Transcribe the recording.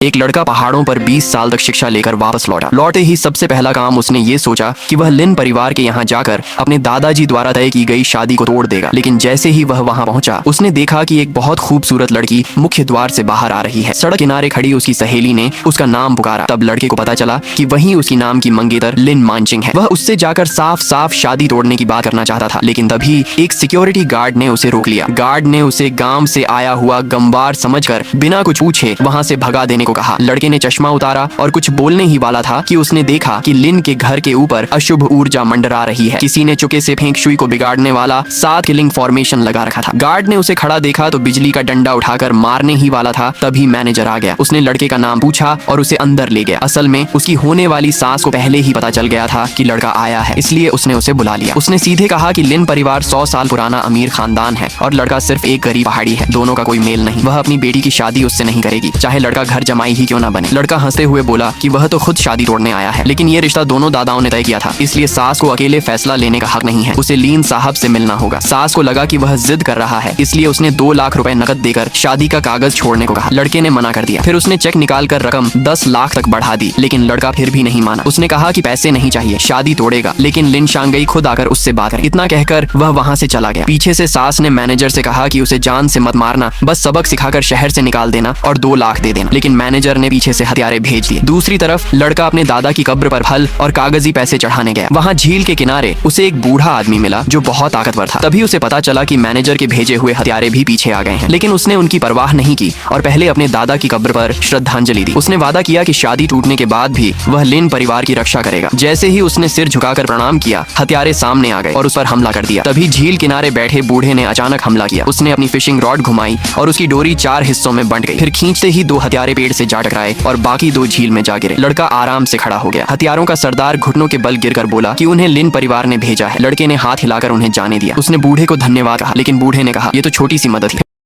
एक लड़का पहाड़ों पर 20 साल तक शिक्षा लेकर वापस लौटा। लौटे ही सबसे पहला काम उसने ये सोचा कि वह लिन परिवार के यहाँ जाकर अपने दादाजी द्वारा तय की गई शादी को तोड़ देगा। लेकिन जैसे ही वह वहाँ पहुंचा, उसने देखा कि एक बहुत खूबसूरत लड़की मुख्य द्वार से बाहर आ रही है। सड़क किनारे खड़ी उसकी सहेली ने उसका नाम पुकारा। तब लड़के को पता चला कि वही उसकी नाम की मंगेतर लिन मानचिंग है। वह उससे जाकर साफ साफ शादी तोड़ने की बात करना चाहता था, लेकिन तभी एक सिक्योरिटी गार्ड ने उसे रोक लिया। गार्ड ने उसे गांव से आया हुआ गंवार समझकर बिना कुछ पूछे वहां से भगा देने को कहा। लड़के ने चश्मा उतारा और कुछ बोलने ही वाला था कि उसने देखा कि लिन के घर के ऊपर अशुभ ऊर्जा मंडरा रही है। किसी ने चुके से फेंग शुई को बिगाड़ने वाला 7 किलिंग फॉर्मेशन लगा रखा था। गार्ड ने उसे खड़ा देखा तो बिजली का डंडा उठाकर मारने ही वाला था, तभी मैनेजर आ गया। उसने लड़के का नाम पूछा और उसे अंदर ले गया। असल में उसकी होने वाली सास को पहले ही पता चल गया था कि लड़का आया है, इसलिए उसने उसे बुला लिया। उसने सीधे कहा कि लिन परिवार 100 साल पुराना अमीर खानदान है और लड़का सिर्फ एक गरीब पहाड़ी है। दोनों का कोई मेल नहीं। वह अपनी बेटी की शादी उससे नहीं करेगी, चाहे लड़का घर जमाई ही क्यों ना बने। लड़का हंसते हुए बोला कि वह तो खुद शादी तोड़ने आया है, लेकिन ये रिश्ता दोनों दादाओं ने तय किया था, इसलिए सास को अकेले फैसला लेने का हक नहीं है। उसे लीन साहब से मिलना होगा। सास को लगा कि वह जिद कर रहा है, इसलिए उसने 2 लाख रुपए नकद देकर शादी का कागज छोड़ने को कहा। लड़के ने मना कर दिया। फिर उसने चेक निकालकर रकम 10 लाख तक बढ़ा दी, लेकिन लड़का फिर भी नहीं माना। उसने कहा कि पैसे नहीं चाहिए, शादी तोड़ेगा, लेकिन लिन शांगई खुद आकर उससे बात करे। इतना कहकर वह वहां से चला गया। पीछे से सास ने मैनेजर से कहा कि उसे जान से मत मारना, बस सबक सिखाकर शहर से निकाल देना और 2 लाख दे देना। लेकिन मैनेजर ने पीछे से हथियारे भेज दिए। दूसरी तरफ लड़का अपने दादा की कब्र पर फल और कागजी पैसे चढ़ाने गया। वहां झील के किनारे उसे एक बूढ़ा आदमी मिला जो बहुत ताकतवर था। तभी उसे पता चला कि मैनेजर के भेजे हुए हथियारे भी पीछे आ गए हैं, लेकिन उसने उनकी परवाह नहीं की और पहले अपने दादा की कब्र पर श्रद्धांजलि दी। उसने वादा किया कि शादी टूटने के बाद भी वह लिन परिवार की रक्षा करेगा। जैसे ही उसने सिर झुकाकर प्रणाम किया, हथियारे सामने आ गए और उस पर हमला कर दिया। तभी झील किनारे बैठे बूढ़े ने अचानक हमला किया। उसने अपनी फिशिंग रॉड घुमाई और उसकी डोरी 4 हिस्सों में बंट गई। फिर खींचते ही 2 हथियारे पेड़ से जा टकराए और बाकी 2 झील में जा गिरे। लड़का आराम से खड़ा हो गया। हथियारों का सरदार घुटनों के बल गिरकर बोला कि उन्हें लिन परिवार ने भेजा है। लड़के ने हाथ हिलाकर उन्हें जाने दिया। उसने बूढ़े को धन्यवाद कहा, लेकिन बूढ़े ने कहा, ये तो छोटी सी मदद थी।